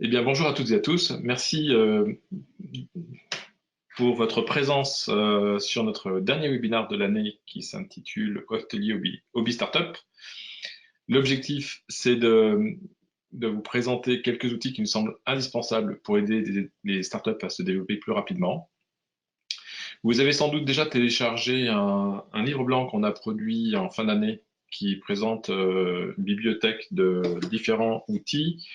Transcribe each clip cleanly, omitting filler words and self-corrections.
Eh bien, bonjour à toutes et à tous. Merci pour votre présence sur notre dernier webinaire de l'année qui s'intitule Hôtelier Hobby Startup. L'objectif, c'est de vous présenter quelques outils qui nous semblent indispensables pour aider les startups à se développer plus rapidement. Vous avez sans doute déjà téléchargé un livre blanc qu'on a produit en fin d'année qui présente une bibliothèque de différents outils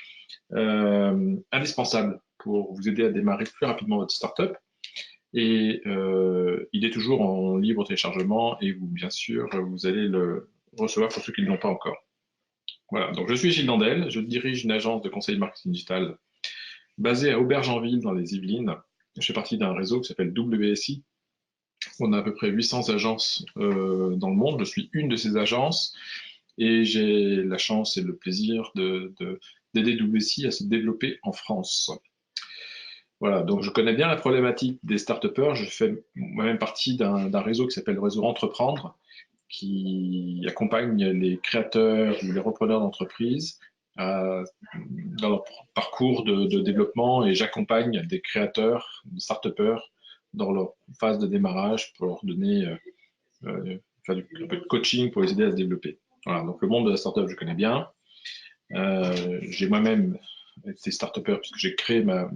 indispensable pour vous aider à démarrer plus rapidement votre startup. Et il est toujours en libre téléchargement et vous, bien sûr, vous allez le recevoir pour ceux qui ne l'ont pas encore. Voilà, donc je suis Gilles Dandel, je dirige une agence de conseil marketing digital basée à Aubergenville dans les Yvelines. Je fais partie d'un réseau qui s'appelle WSI. On a à peu près 800 agences dans le monde. Je suis une de ces agences et j'ai la chance et le plaisir d'aider WSI à se développer en France. Voilà, donc je connais bien la problématique des start-upers. Je fais moi-même partie d'un réseau qui s'appelle le réseau Entreprendre, qui accompagne les créateurs ou les repreneurs d'entreprises dans leur parcours de développement, et j'accompagne des créateurs, des start-upers dans leur phase de démarrage pour leur donner faire un peu de coaching pour les aider à se développer. Voilà, donc le monde de la start-up, je connais bien. J'ai moi-même été start-upper puisque j'ai créé ma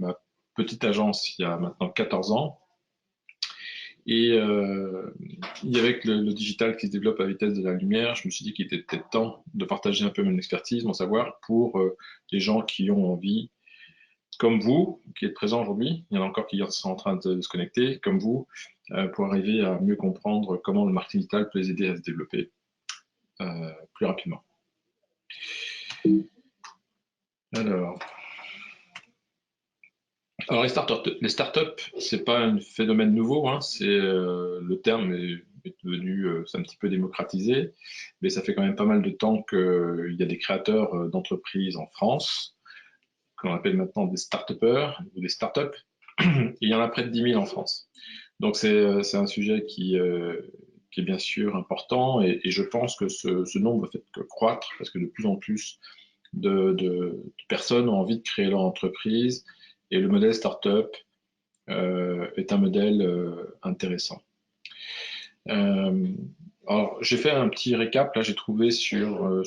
petite agence il y a maintenant 14 ans. Et avec le digital qui se développe à vitesse de la lumière, je me suis dit qu'il était peut-être temps de partager un peu mon expertise, mon savoir pour les gens qui ont envie, comme vous, qui êtes présents aujourd'hui, il y en a encore qui sont en train de se connecter, comme vous, pour arriver à mieux comprendre comment le marketing digital peut les aider à se développer plus rapidement. Alors, les startups, c'est pas un phénomène nouveau, hein, le terme est devenu, c'est un petit peu démocratisé, mais ça fait quand même pas mal de temps qu'il y a des créateurs d'entreprises en France, qu'on appelle maintenant des start-upers ou des startups, et il y en a près de 10 000 en France. Donc c'est un sujet qui est bien sûr important, et je pense que ce nombre ne fait que croître parce que de plus en plus de personnes ont envie de créer leur entreprise, et le modèle startup est un modèle intéressant. Alors, j'ai fait un petit récap. Là, j'ai trouvé sur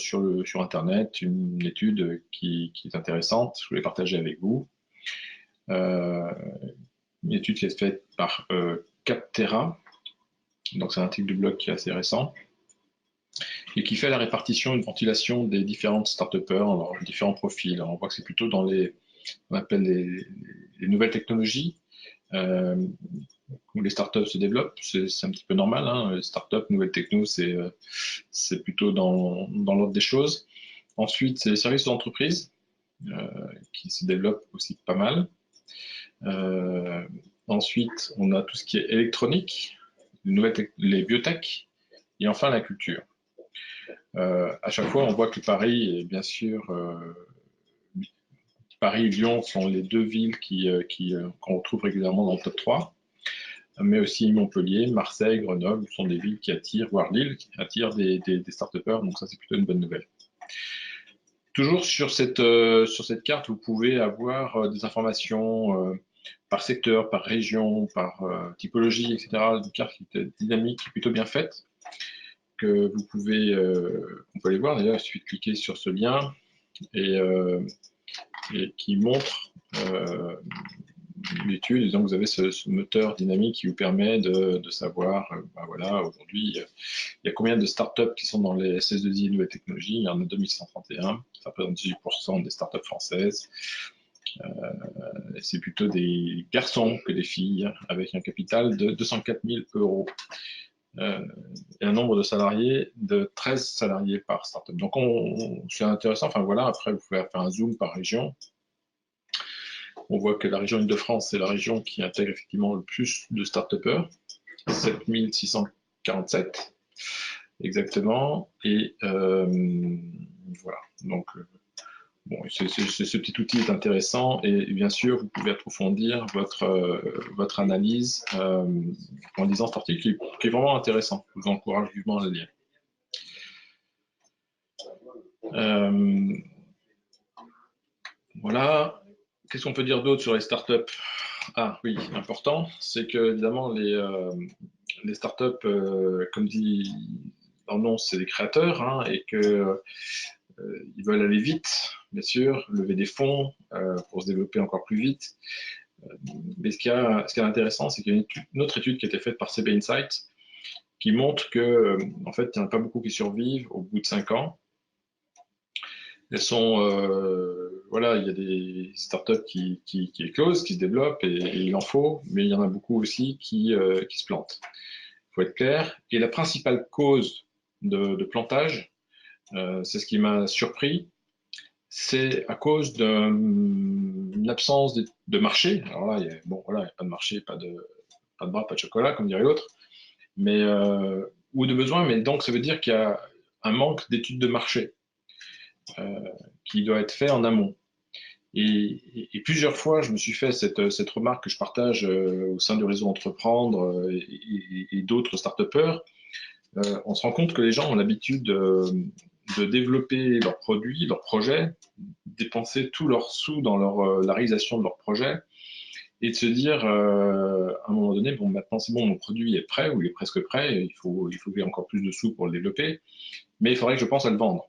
Internet une étude qui est intéressante. Je voulais partager avec vous. Une étude qui est faite par Capterra. Donc, c'est un article de blog qui est assez récent et qui fait la répartition, une ventilation des différentes start-upers, dans leurs différents profils. Alors, on voit que c'est plutôt dans on appelle les nouvelles technologies, où les startups se développent. C'est un petit peu normal, hein. Les startups, nouvelles techno, c'est plutôt dans l'ordre des choses. Ensuite, c'est les services d'entreprise qui se développent aussi pas mal. Ensuite, on a tout ce qui est électronique, les biotech, et enfin la culture. À chaque fois, on voit que Paris est bien sûr Paris et Lyon sont les deux villes qu'on retrouve régulièrement dans le top 3, mais aussi Montpellier, Marseille, Grenoble sont des villes qui attirent, voire Lille, qui attirent des start-upers, donc ça c'est plutôt une bonne nouvelle. Toujours sur cette carte, vous pouvez avoir des informations par secteur, par région, par typologie, etc. Une carte qui est dynamique, qui est plutôt bien faite, que on peut aller voir. D'ailleurs, il suffit de cliquer sur ce lien et qui montre l'étude. Donc, vous avez ce moteur dynamique qui vous permet de savoir, voilà, aujourd'hui, il y a combien de startups qui sont dans les SS2I nouvelles technologies. Il y en a 2131, ça représente 18% des startups françaises. C'est plutôt des garçons que des filles, avec un capital de 204 000 euros. Et un nombre de salariés de 13 salariés par startup. Donc, c'est intéressant. Enfin, voilà, après, vous pouvez faire un zoom par région. On voit que la région Île-de-France, c'est la région qui intègre effectivement le plus de start-upers, 7647 exactement. Et voilà. Donc, bon, ce petit outil est intéressant, et bien sûr, vous pouvez approfondir votre analyse en lisant cet article qui est vraiment intéressant. Je vous encourage vivement à le lire. Voilà. Qu'est-ce qu'on peut dire d'autre sur les startups? Ah oui, important, c'est que évidemment les startups, comme dit dans le nom, c'est des créateurs, hein, et que ils veulent aller vite, bien sûr, lever des fonds pour se développer encore plus vite. Mais ce qui est intéressant, c'est qu'il y a une autre étude qui a été faite par CB Insight qui montre que, en fait, il n'y en a pas beaucoup qui survivent au bout de 5 ans. Elles sont, voilà, il y a des startups qui éclosent, qui se développent, et il en faut, mais il y en a beaucoup aussi qui se plantent. Il faut être clair. Et la principale cause de plantage, c'est ce qui m'a surpris, c'est à cause d'une absence de marché. Alors là, bon, voilà, il n'y a pas de marché, pas de bras, pas de chocolat, comme dirait l'autre, mais ou de besoin. Mais donc, ça veut dire qu'il y a un manque d'études de marché euh, qui doit être fait en amont. Et plusieurs fois, je me suis fait cette remarque que je partage au sein du réseau Entreprendre et d'autres start-upers. On se rend compte que les gens ont l'habitude de développer leurs produits, leurs projets, dépenser tous leurs sous dans la réalisation de leurs projets et de se dire à un moment donné, bon, maintenant c'est bon, mon produit est prêt ou il est presque prêt, il faut que j'ai encore plus de sous pour le développer, mais il faudrait que je pense à le vendre.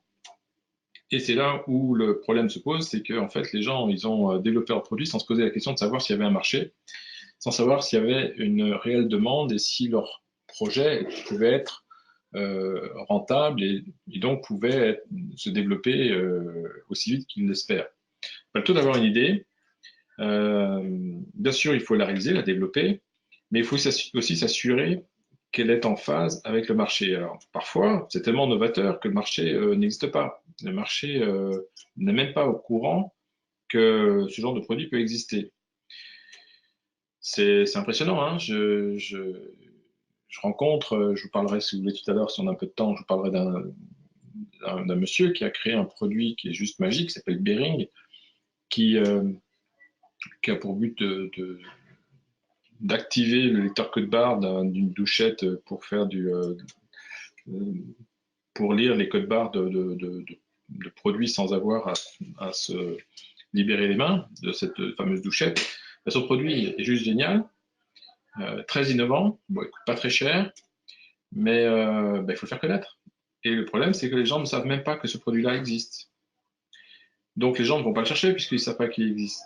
Et c'est là où le problème se pose, c'est que en fait, les gens, ils ont développé leur produit sans se poser la question de savoir s'il y avait un marché, sans savoir s'il y avait une réelle demande et si leur projet pouvait être rentable et donc pouvait se développer aussi vite qu'ils l'espèrent. Pas le tout d'avoir une idée. Bien sûr, il faut la réaliser, la développer, mais il faut aussi s'assurer qu'elle est en phase avec le marché. Alors, parfois, c'est tellement novateur que le marché n'existe pas. Le marché n'est même pas au courant que ce genre de produit peut exister. C'est impressionnant, hein. Je rencontre, je vous parlerai, si vous voulez, tout à l'heure, si on a un peu de temps, je vous parlerai d'un monsieur qui a créé un produit qui est juste magique, qui s'appelle Bering, qui, qui a pour but d'activer le lecteur code barre d'une douchette pour faire pour lire les codes barres de produits sans avoir à se libérer les mains de cette fameuse douchette. Son produit est juste génial, très innovant, bon, il coûte pas très cher, mais il faut le faire connaître. Et le problème, c'est que les gens ne savent même pas que ce produit-là existe. Donc les gens ne vont pas le chercher puisqu'ils ne savent pas qu'il existe.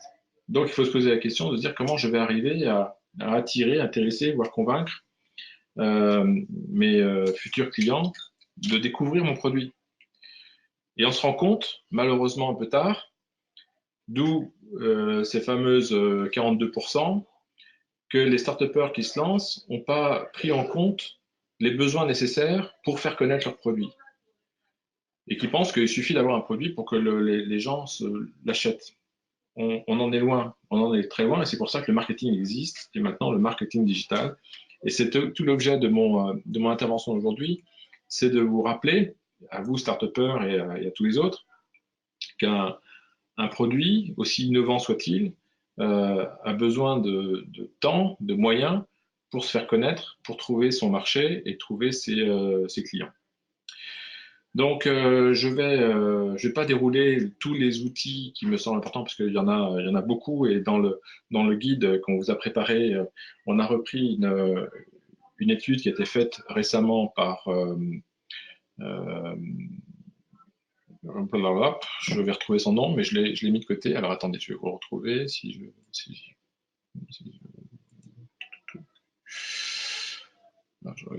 Donc il faut se poser la question de se dire comment je vais arriver à attirer, intéresser, voire convaincre mes futurs clients de découvrir mon produit. Et on se rend compte, malheureusement un peu tard, d'où ces fameuses 42%, que les start-upers qui se lancent n'ont pas pris en compte les besoins nécessaires pour faire connaître leur produit. Et qui pensent qu'il suffit d'avoir un produit pour que les gens l'achètent. On en est loin, on en est très loin, et c'est pour ça que le marketing existe, et maintenant le marketing digital. Et c'est tout l'objet de mon intervention aujourd'hui, c'est de vous rappeler, à vous start-upers et à tous les autres, qu'un produit, aussi innovant soit-il, a besoin de temps, de moyens pour se faire connaître, pour trouver son marché et trouver ses clients. Donc, je vais pas dérouler tous les outils qui me semblent importants parce qu'il y en a beaucoup et dans le guide qu'on vous a préparé, on a repris une étude qui a été faite récemment par je vais retrouver son nom, mais je l'ai mis de côté. Alors attendez, je vais vous le retrouver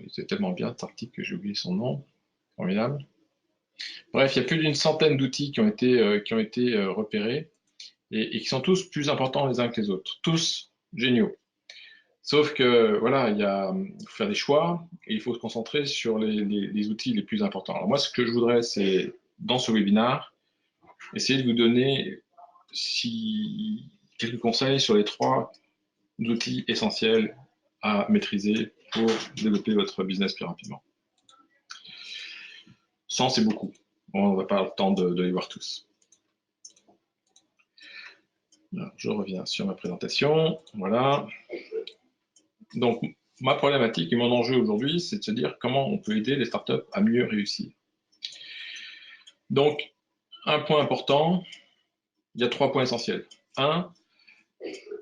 c'est tellement bien cet article que j'ai oublié son nom. Formidable. Bref, il y a plus d'une centaine d'outils qui ont été repérés et qui sont tous plus importants les uns que les autres. Tous géniaux. Sauf que, voilà, il faut faire des choix et il faut se concentrer sur les outils les plus importants. Alors moi, ce que je voudrais, c'est, dans ce webinaire, essayer de vous donner quelques conseils sur les 3 outils essentiels à maîtriser pour développer votre business plus rapidement. 100, c'est beaucoup. On ne va pas avoir le temps de les voir tous. Alors, je reviens sur ma présentation. Voilà. Donc, ma problématique et mon enjeu aujourd'hui, c'est de se dire comment on peut aider les startups à mieux réussir. Donc, un point important, il y a 3 points essentiels. 1,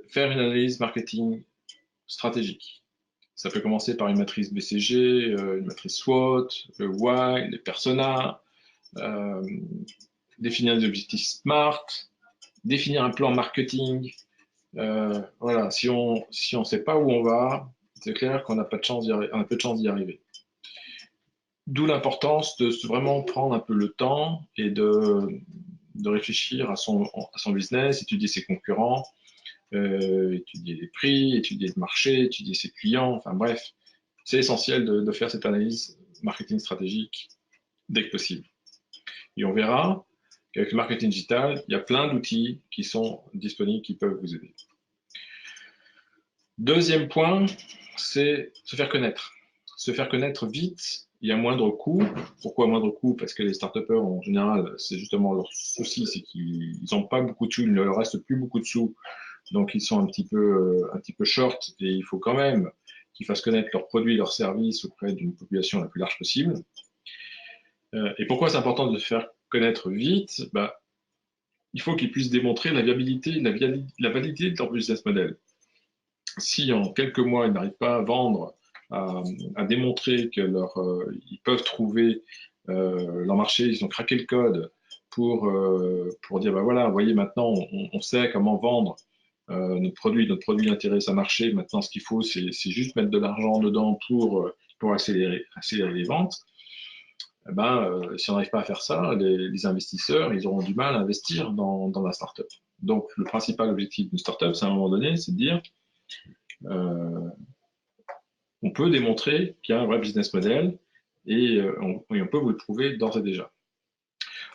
faire une analyse marketing stratégique. Ça peut commencer par une matrice BCG, une matrice SWOT, le why, les personas, définir des objectifs SMART, définir un plan marketing. Voilà, si on ne sait pas où on va, c'est clair qu'on a peu de chance d'y arriver. D'où l'importance de vraiment prendre un peu le temps et de réfléchir à son business, étudier ses concurrents, étudier les prix, étudier le marché, étudier ses clients, enfin bref, c'est essentiel de faire cette analyse marketing stratégique dès que possible. Et on verra qu'avec le marketing digital, il y a plein d'outils qui sont disponibles qui peuvent vous aider. Deuxième point, c'est se faire connaître. Se faire connaître vite et à moindre coût. Pourquoi à moindre coût? Parce que les start-upers, en général, c'est justement leur souci, c'est qu'ils n'ont pas beaucoup de sous, il ne leur reste plus beaucoup de sous, donc ils sont un petit peu short, et il faut quand même qu'ils fassent connaître leurs produits, leurs services auprès d'une population la plus large possible. Et pourquoi c'est important de se faire connaître vite? Il faut qu'ils puissent démontrer la viabilité, la validité de leur business model. Si en quelques mois, ils n'arrivent pas à vendre, à démontrer que ils peuvent trouver leur marché, ils ont craqué le code pour dire, bah voilà, vous voyez, maintenant, on sait comment vendre notre produit intéresse à marcher. Maintenant, ce qu'il faut, c'est juste mettre de l'argent dedans pour accélérer les ventes. Si on n'arrive pas à faire ça, les investisseurs, ils auront du mal à investir dans la startup. Donc, le principal objectif d'une startup, c'est à un moment donné, c'est de dire, on peut démontrer qu'il y a un vrai business model et on peut vous le prouver d'ores et déjà.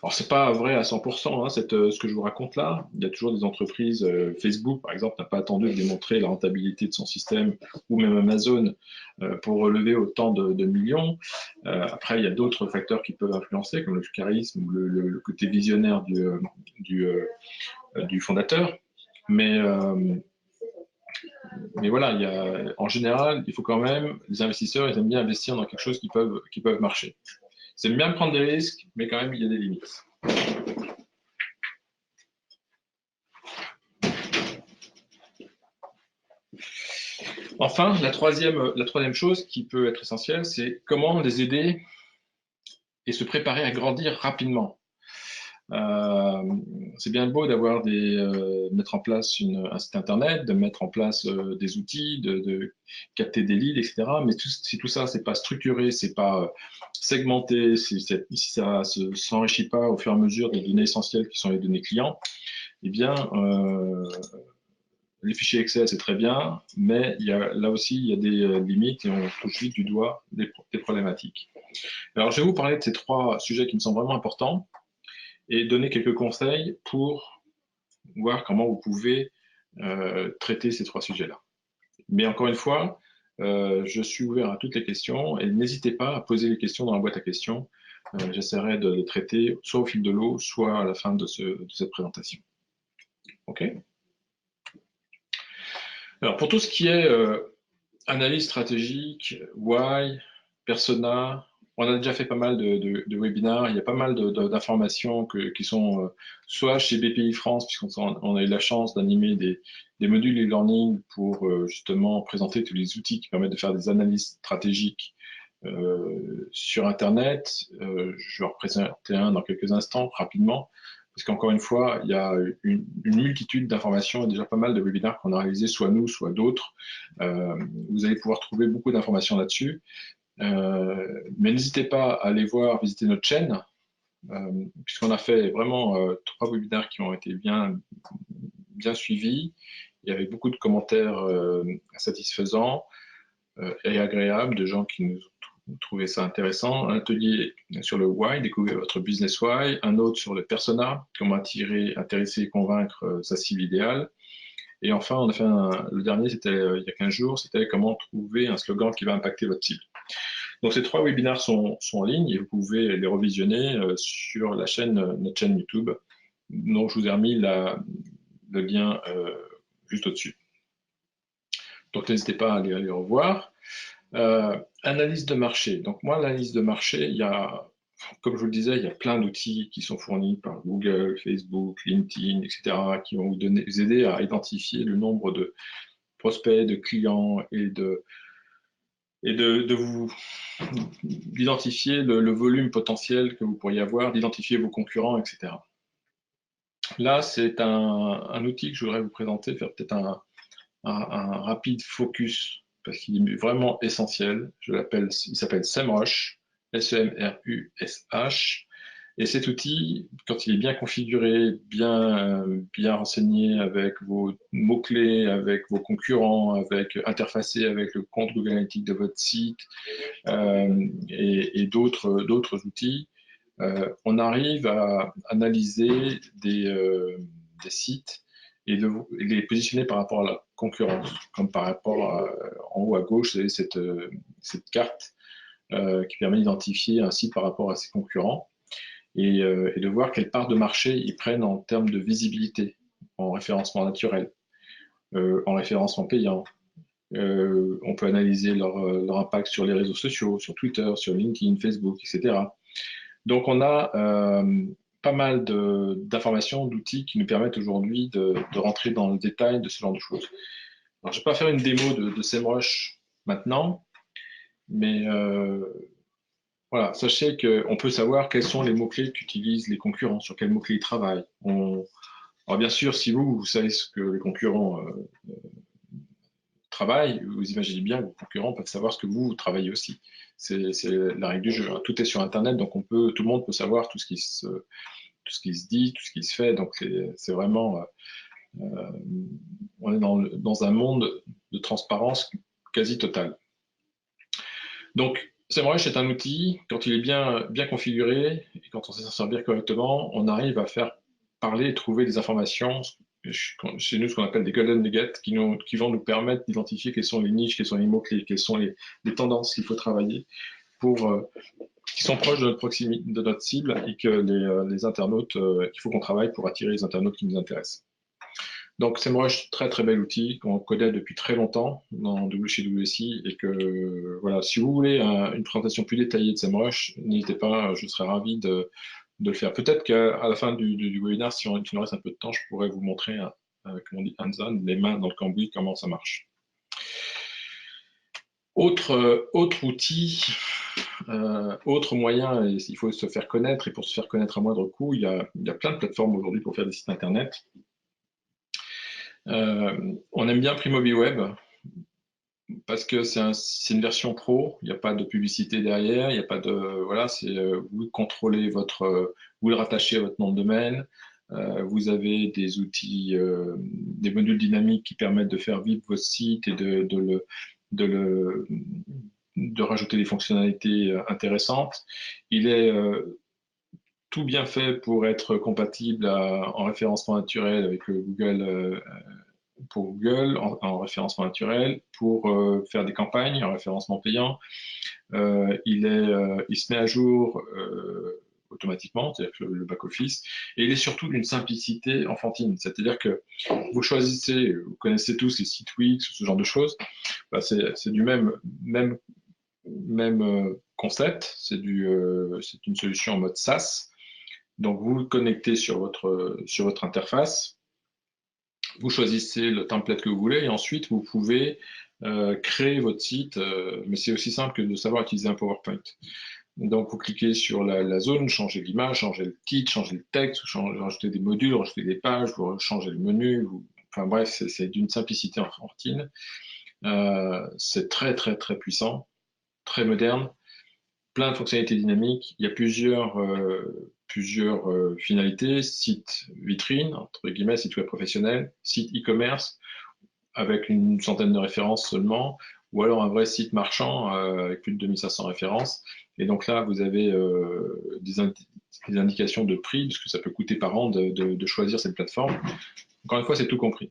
Alors, c'est pas vrai à 100%, hein, ce que je vous raconte là. Il y a toujours des entreprises, Facebook, par exemple, n'a pas attendu de démontrer la rentabilité de son système, ou même Amazon, pour relever autant de millions. Après, il y a d'autres facteurs qui peuvent influencer, comme le charisme ou le côté visionnaire du fondateur. Mais voilà, en général, il faut quand même, les investisseurs, ils aiment bien investir dans quelque chose qui peuvent marcher. Ils aiment bien prendre des risques, mais quand même, il y a des limites. Enfin, la troisième chose qui peut être essentielle, c'est comment les aider et se préparer à grandir rapidement. C'est bien beau mettre en place un site internet, de mettre en place des outils, de capter des leads, etc. Mais si tout ça, c'est pas structuré, c'est pas segmenté, si ça s'enrichit pas au fur et à mesure des données essentielles qui sont les données clients, eh bien, les fichiers Excel, c'est très bien, mais là aussi, il y a des limites et on touche vite du doigt des problématiques. Alors, je vais vous parler de ces trois sujets qui me semblent vraiment importants et donner quelques conseils pour voir comment vous pouvez traiter ces trois sujets-là. Mais encore une fois, je suis ouvert à toutes les questions et n'hésitez pas à poser les questions dans la boîte à questions. J'essaierai de les traiter soit au fil de l'eau, soit à la fin de cette présentation. OK? Alors, pour tout ce qui est analyse stratégique, why, persona, on a déjà fait pas mal de webinaires, il y a pas mal d'informations qui sont soit chez BPI France, puisqu'on a eu la chance d'animer des modules e-learning pour justement présenter tous les outils qui permettent de faire des analyses stratégiques sur Internet. Je vais en présenter un dans quelques instants, rapidement. Parce qu'encore une fois, il y a une multitude d'informations et déjà pas mal de webinaires qu'on a réalisés, soit nous, soit d'autres. Vous allez pouvoir trouver beaucoup d'informations là-dessus. Mais n'hésitez pas à aller visiter notre chaîne, puisqu'on a fait vraiment 3 webinaires qui ont été bien suivis. Il y avait beaucoup de commentaires satisfaisants et agréables de gens qui nous trouvé ça intéressant. Un atelier sur le why, découvrir votre business why. Un autre sur le persona, comment attirer, intéresser et convaincre sa cible idéale. Et enfin, on a fait le dernier, c'était il y a 15 jours, c'était comment trouver un slogan qui va impacter votre cible. Donc ces 3 webinaires sont en ligne et vous pouvez les revisionner sur notre chaîne YouTube, dont je vous ai remis le lien juste au-dessus. Donc n'hésitez pas à aller les revoir. Analyse de marché. Donc moi, l'analyse de marché, il y a comme je vous le disais, il y a plein d'outils qui sont fournis par Google, Facebook, LinkedIn, etc., qui vont vous aider à identifier le nombre de prospects, de clients et de vous d'identifier le volume potentiel que vous pourriez avoir, d'identifier vos concurrents, etc. Là, c'est un outil que je voudrais vous présenter, faire peut-être un rapide focus, parce qu'il est vraiment essentiel. Il s'appelle SEMrush, SEMRUSH. Et cet outil, quand il est bien configuré, bien renseigné avec vos mots-clés, avec vos concurrents, avec interfacé avec le compte Google Analytics de votre site et d'autres outils, on arrive à analyser des sites et de les positionner par rapport à la concurrence, comme par rapport en haut à gauche, vous avez cette carte qui permet d'identifier un site par rapport à ses concurrents et de voir quelle part de marché ils prennent en termes de visibilité, en référencement naturel, en référencement payant. On peut analyser leur impact sur les réseaux sociaux, sur Twitter, sur LinkedIn, Facebook, etc. Donc on a pas mal d'informations, d'outils qui nous permettent aujourd'hui de rentrer dans le détail de ce genre de choses. Alors, je ne vais pas faire une démo de SEMrush maintenant, mais voilà, sachez qu'on peut savoir quels sont les mots-clés qu'utilisent les concurrents, sur quels mots-clés ils travaillent. Alors bien sûr, si vous savez ce que les concurrents travaillent, vous imaginez bien que vos concurrents peuvent savoir ce que vous travaillez aussi. C'est la règle du jeu, hein. Tout est sur Internet, donc tout le monde peut savoir tout ce qui se dit, tout ce qui se fait. Donc c'est vraiment, on est dans un monde de transparence quasi totale. Donc SEMrush est un outil, quand il est bien configuré et quand on sait s'en servir correctement, on arrive à faire parler et trouver des informations chez nous ce qu'on appelle des golden nuggets qui vont nous permettre d'identifier quelles sont les niches, quels sont les mots-clés, quelles sont les tendances qu'il faut travailler qui sont proches de notre proximité, de notre cible et que les internautes, qu'il faut qu'on travaille pour attirer les internautes qui nous intéressent. Donc SEMrush, très très bel outil qu'on connaît depuis très longtemps chez WSI et que voilà, si vous voulez une présentation plus détaillée de SEMrush, n'hésitez pas, je serais ravi de le faire. Peut-être qu'à la fin du webinaire, si il nous reste un peu de temps, je pourrais vous montrer, comment on dit, hands-on, les mains dans le cambouis, comment ça marche. Autre outil, autre moyen, il faut se faire connaître, et pour se faire connaître à moindre coût, il y a plein de plateformes aujourd'hui pour faire des sites internet. On aime bien Primobiweb parce que c'est une version pro, il n'y a pas de publicité derrière, il n'y a pas de voilà, c'est vous contrôlez vous le rattachez à votre nom de domaine, vous avez des outils, des modules dynamiques qui permettent de faire vivre votre site et de rajouter des fonctionnalités intéressantes. Il est tout bien fait pour être compatible en référencement naturel avec Google pour Google en référencement naturel, pour faire des campagnes en référencement payant. Il se met à jour automatiquement, c'est-à-dire que le back-office, et il est surtout d'une simplicité enfantine. C'est-à-dire que vous choisissez, vous connaissez tous les sites Wix, ce genre de choses, bah c'est du même concept, c'est une solution en mode SaaS. Donc vous vous connectez sur votre interface, vous choisissez le template que vous voulez et ensuite vous pouvez créer votre site, mais c'est aussi simple que de savoir utiliser un PowerPoint. Donc vous cliquez sur la zone, changez l'image, changez le titre, changez le texte, rajoutez des modules, rajoutez des pages, vous changez le menu, enfin bref, c'est d'une simplicité enfantine. C'est très très très puissant, très moderne, plein de fonctionnalités dynamiques. Il y a plusieurs finalités, site vitrine, entre guillemets, site web professionnel, site e-commerce, avec une centaine de références seulement, ou alors un vrai site marchand avec plus de 2500 références. Et donc là, vous avez des indications de prix, de ce que ça peut coûter par an de choisir cette plateforme. Encore une fois, c'est tout compris.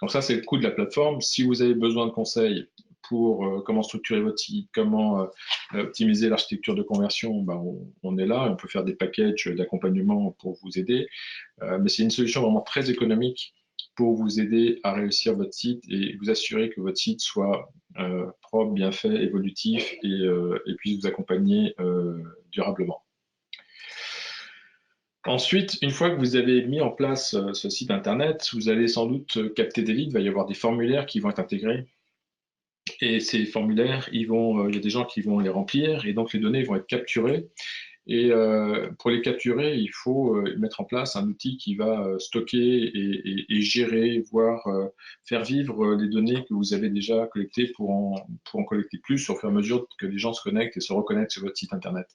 Donc ça, c'est le coût de la plateforme. Si vous avez besoin de conseils pour comment structurer votre site, comment optimiser l'architecture de conversion, ben, on est là. On peut faire des packages d'accompagnement pour vous aider. Mais c'est une solution vraiment très économique pour vous aider à réussir votre site et vous assurer que votre site soit propre, bien fait, évolutif et puisse vous accompagner durablement. Ensuite, une fois que vous avez mis en place ce site internet, vous allez sans doute capter des leads. Il va y avoir des formulaires qui vont être intégrés. Et ces formulaires, il y a des gens qui vont les remplir et donc les données vont être capturées. Et pour les capturer, il faut mettre en place un outil qui va stocker et gérer, voire faire vivre les données que vous avez déjà collectées pour en collecter plus au fur et à mesure que les gens se connectent et se reconnectent sur votre site internet.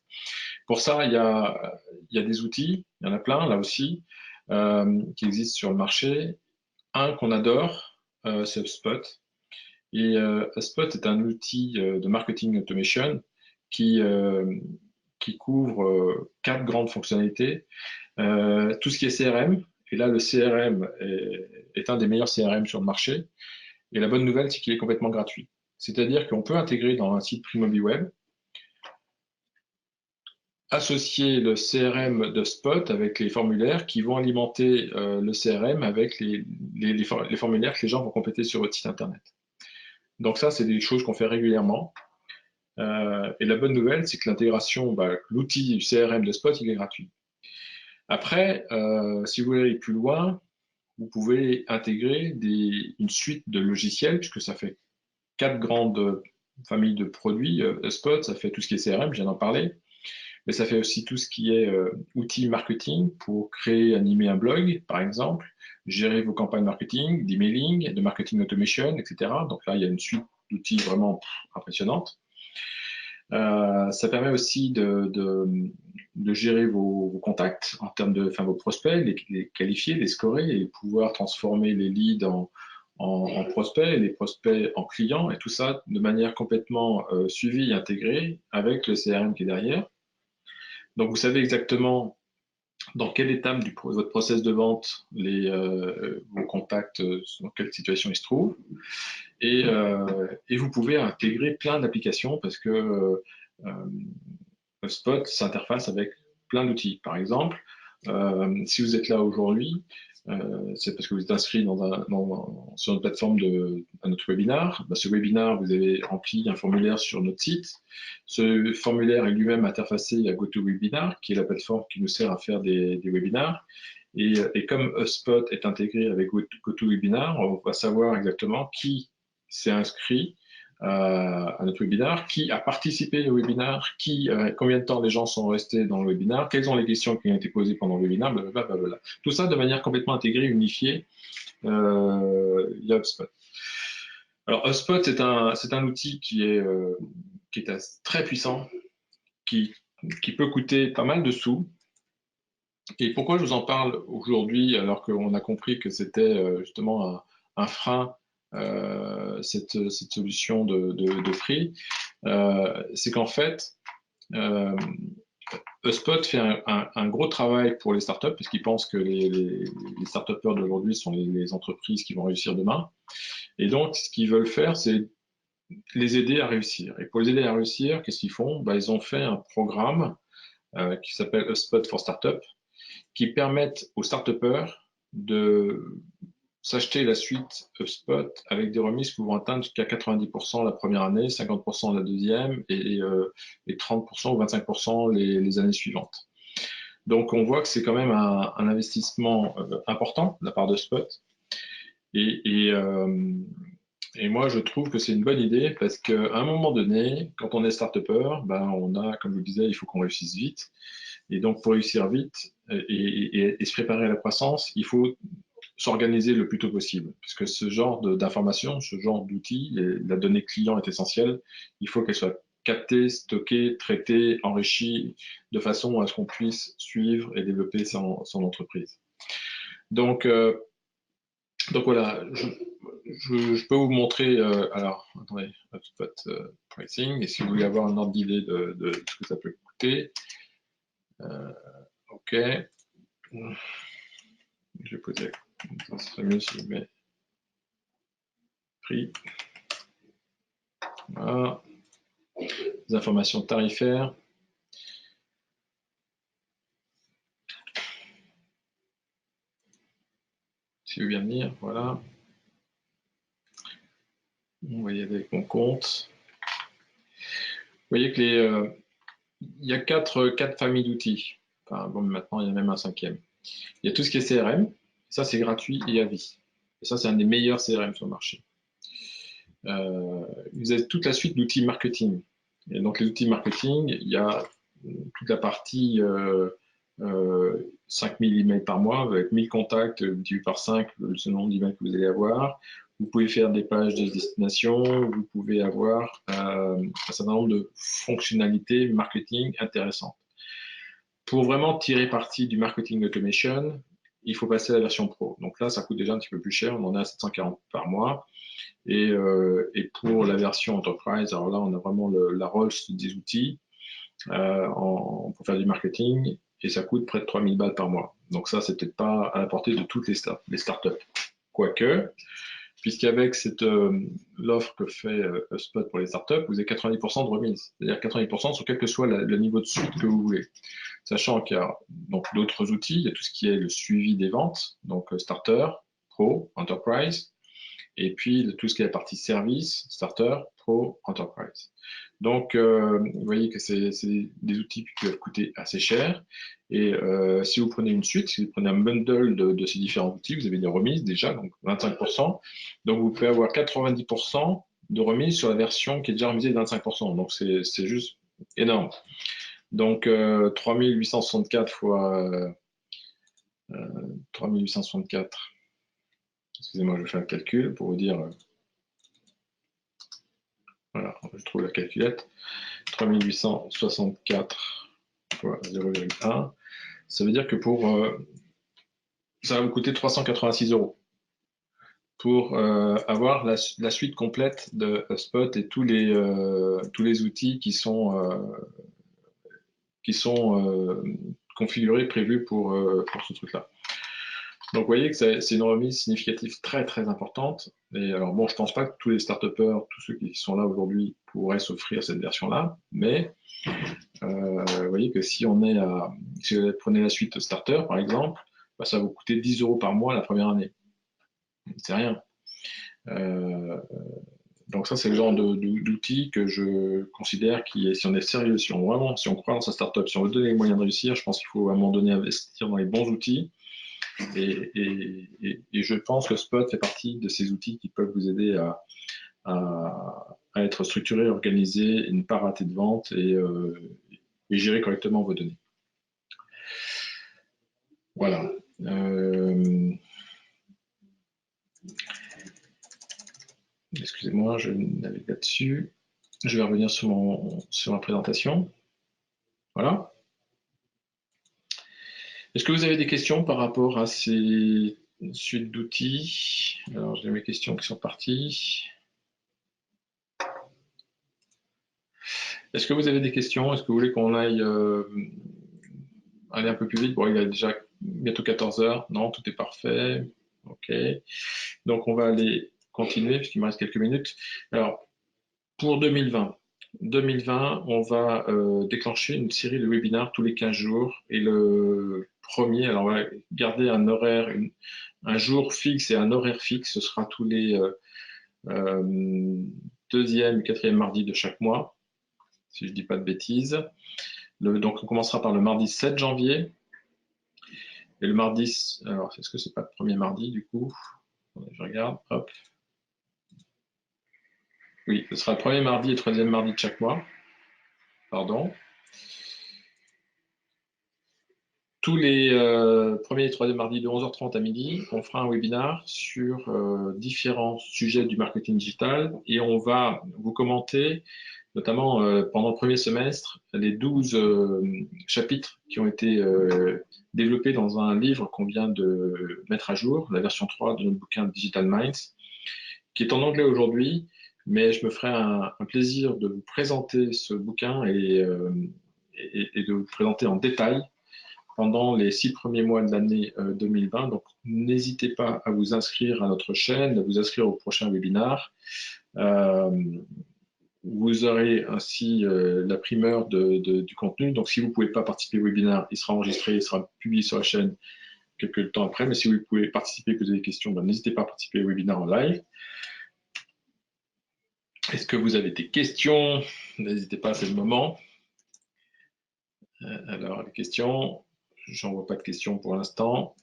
Pour ça, il y a des outils, il y en a plein là aussi, qui existent sur le marché. Un qu'on adore, c'est HubSpot. Et HubSpot est un outil de marketing automation qui, euh, qui couvre quatre grandes fonctionnalités. Tout ce qui est CRM, et là le CRM est un des meilleurs CRM sur le marché. Et la bonne nouvelle, c'est qu'il est complètement gratuit. C'est-à-dire qu'on peut intégrer dans un site PrimobiWeb, associer le CRM de Spot avec les formulaires qui vont alimenter le CRM avec les formulaires que les gens vont compléter sur votre site internet. Donc ça, c'est des choses qu'on fait régulièrement. Et la bonne nouvelle, c'est que l'intégration, l'outil CRM de Spot, il est gratuit. Après, si vous voulez aller plus loin, vous pouvez intégrer une suite de logiciels, puisque ça fait quatre grandes familles de produits. Spot, ça fait tout ce qui est CRM, je viens d'en parler, mais ça fait aussi tout ce qui est outils marketing pour créer, animer un blog, par exemple, gérer vos campagnes marketing, d'emailing, de marketing automation, etc. Donc là, il y a une suite d'outils vraiment impressionnante. Ça permet aussi de gérer vos contacts en termes de, enfin, vos prospects, les qualifier, les scorer et pouvoir transformer les leads en prospects et les prospects en clients et tout ça de manière complètement suivie et intégrée avec le CRM qui est derrière. Donc, vous savez exactement dans quelle étape de votre process de vente vos contacts, dans quelle situation ils se trouvent. Et vous pouvez intégrer plein d'applications parce que HubSpot s'interface avec plein d'outils. Par exemple, si vous êtes là aujourd'hui, c'est parce que vous êtes inscrit sur une plateforme à notre webinar. Ce webinar, vous avez rempli un formulaire sur notre site. Ce formulaire est lui-même interfacé à GoToWebinar, qui est la plateforme qui nous sert à faire des webinars. Et comme HubSpot est intégré avec GoToWebinar, on va savoir exactement qui s'est inscrit à notre webinar, qui a participé au webinar, combien de temps les gens sont restés dans le webinar, quelles sont les questions qui ont été posées pendant le webinar, blablabla. Tout ça de manière complètement intégrée, unifiée via HubSpot. Alors HubSpot, c'est un outil qui est très puissant, qui peut coûter pas mal de sous. Et pourquoi je vous en parle aujourd'hui alors qu'on a compris que c'était justement un frein, cette solution de prix, c'est qu'en fait, HubSpot fait un gros travail pour les startups parce qu'ils pensent que les startupeurs d'aujourd'hui sont les entreprises qui vont réussir demain. Et donc, ce qu'ils veulent faire, c'est les aider à réussir. Et pour les aider à réussir, qu'est-ce qu'ils font? Ils ont fait un programme qui s'appelle HubSpot for Startup, qui permettent aux start-upers de s'acheter la suite HubSpot avec des remises pouvant atteindre jusqu'à 90% la première année, 50% la deuxième et 30% ou 25% les années suivantes. Donc on voit que c'est quand même un investissement important de la part de HubSpot. Et, et, euh, et moi, je trouve que c'est une bonne idée parce qu'à un moment donné, quand on est start-upper, on a, comme je vous le disais, il faut qu'on réussisse vite. Et donc, pour réussir vite et se préparer à la croissance, il faut s'organiser le plus tôt possible. Parce que ce genre d'information, ce genre d'outils, la donnée client est essentielle. Il faut qu'elle soit captée, stockée, traitée, enrichie, de façon à ce qu'on puisse suivre et développer son entreprise. Donc, donc voilà, je peux vous montrer, alors, attendez, HubSpot pricing, et si vous voulez avoir un ordre d'idée de ce que ça peut coûter, ok. Je vais poser, ça serait mieux si je mets prix. Voilà. Les informations tarifaires. Si je veux bien venir, voilà. On va y aller avec mon compte. Vous voyez que il y a quatre familles d'outils. Enfin, bon, maintenant, il y en a même un cinquième. Il y a tout ce qui est CRM. Ça, c'est gratuit et à vie. Et ça, c'est un des meilleurs CRM sur le marché. Vous avez toute la suite d'outils marketing. Et donc, les outils marketing, il y a toute la partie 5000 emails par mois, avec 1000 contacts multiplié par 5, ce nombre d'emails que vous allez avoir. Vous pouvez faire des pages de destination, vous pouvez avoir un certain nombre de fonctionnalités marketing intéressantes. Pour vraiment tirer parti du marketing automation, il faut passer à la version pro. Donc là, ça coûte déjà un petit peu plus cher, on en a à 740 par mois. Et pour la version enterprise, alors là, on a vraiment la Rolls des outils pour faire du marketing et ça coûte près de 3000 balles par mois. Donc ça, c'est peut-être pas à la portée de toutes les startups. Quoique, puisqu'avec l'offre que fait HubSpot pour les startups, vous avez 90% de remise. C'est-à-dire 90% sur quel que soit le niveau de suite que vous voulez. Sachant qu'il y a donc d'autres outils, il y a tout ce qui est le suivi des ventes, donc Starter, Pro, Enterprise, et puis tout ce qui est la partie service, Starter, Pro, Enterprise. Donc, vous voyez que c'est des outils qui peuvent coûter assez cher. Et si vous prenez une suite, si vous prenez un bundle de ces différents outils, vous avez des remises déjà, donc 25%. Donc, vous pouvez avoir 90% de remise sur la version qui est déjà remisée de 25%. Donc, c'est juste énorme. Donc, 3864 fois 3864. Excusez-moi, je fais un calcul pour vous dire. Voilà, je trouve la calculette. 3864 fois 0,1. Ça veut dire que ça va vous coûter 386 € pour avoir la suite complète de HubSpot et tous les outils qui sont configurés, prévus pour ce truc-là. Donc, vous voyez que c'est une remise significative très, très importante. Et alors, bon, je pense pas que tous les start-upers, tous ceux qui sont là aujourd'hui, pourraient s'offrir cette version-là, mais vous voyez que si vous prenez la suite Starter, par exemple, bah, ça va vous coûter 10 € par mois la première année. C'est rien. Donc ça, c'est le genre d'outil que je considère si on est sérieux, si on croit dans sa startup, si on veut donner les moyens de réussir, je pense qu'il faut à un moment donné investir dans les bons outils. Et je pense que Spot fait partie de ces outils qui peuvent vous aider à être structuré, organisé, et ne pas rater de vente et gérer correctement vos données. Voilà. Excusez-moi, je navigue là-dessus. Je vais revenir sur ma présentation. Voilà. Est-ce que vous avez des questions par rapport à ces suites d'outils? Alors, j'ai mes questions qui sont parties. Est-ce que vous avez des questions? Est-ce que vous voulez qu'on aille aller un peu plus vite? Bon, il est déjà bientôt 14 h. Non, tout est parfait. OK. Donc, on va aller continuer puisqu'il me reste quelques minutes. Alors, pour 2020, on va déclencher une série de webinaires tous les 15 jours. Et le premier, alors on va garder un horaire, un jour fixe et un horaire fixe. Ce sera tous les deuxième et quatrième mardi de chaque mois, si je ne dis pas de bêtises. Donc on commencera par le mardi 7 janvier. Et le mardi, alors est-ce que c'est pas le premier mardi du coup? Je regarde, hop. Oui, ce sera le premier mardi et le troisième mardi de chaque mois. Pardon. Tous les premiers et troisième mardis de 11h30 à midi, on fera un webinar sur différents sujets du marketing digital et on va vous commenter, notamment pendant le premier semestre, les 12 chapitres qui ont été développés dans un livre qu'on vient de mettre à jour, la version 3 de notre bouquin Digital Minds, qui est en anglais aujourd'hui, mais je me ferai un plaisir de vous présenter ce bouquin et de vous présenter en détail pendant les 6 premiers mois de l'année 2020. Donc, n'hésitez pas à vous inscrire à notre chaîne, à vous inscrire au prochain webinar. Vous aurez ainsi la primeur du contenu. Donc, si vous ne pouvez pas participer au webinaire, il sera enregistré, il sera publié sur la chaîne quelques temps après. Mais si vous pouvez participer, que vous avez des questions, ben, n'hésitez pas à participer au webinaire en live. Est-ce que vous avez des questions? N'hésitez pas, c'est le moment. Alors, les questions. j'en vois pas de questions pour l'instant.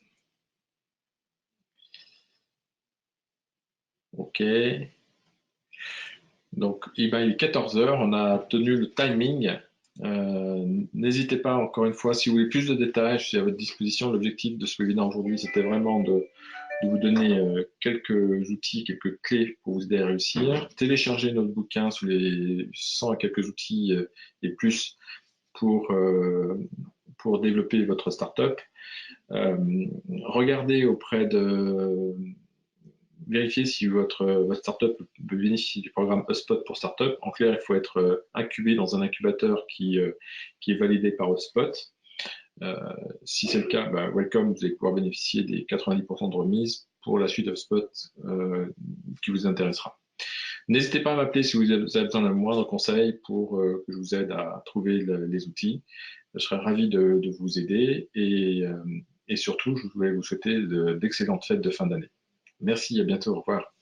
OK. Donc, il est 14 heures, on a tenu le timing. N'hésitez pas, encore une fois, si vous voulez plus de détails, je suis à votre disposition. L'objectif de ce webinaire aujourd'hui, c'était vraiment de vous donner quelques outils, quelques clés pour vous aider à réussir. Téléchargez notre bouquin sous les 100 et quelques outils et plus pour développer votre startup. Regardez auprès de vérifier si votre startup peut bénéficier du programme HubSpot pour startup. En clair, il faut être incubé dans un incubateur qui est validé par HubSpot. Si c'est le cas, welcome, vous allez pouvoir bénéficier des 90% de remise pour la suite HubSpot qui vous intéressera. N'hésitez pas à m'appeler si vous avez besoin d'un moindre conseil pour que je vous aide à trouver les outils. Je serai ravi de vous aider et surtout, je voulais vous souhaiter d'excellentes fêtes de fin d'année. Merci, à bientôt, au revoir.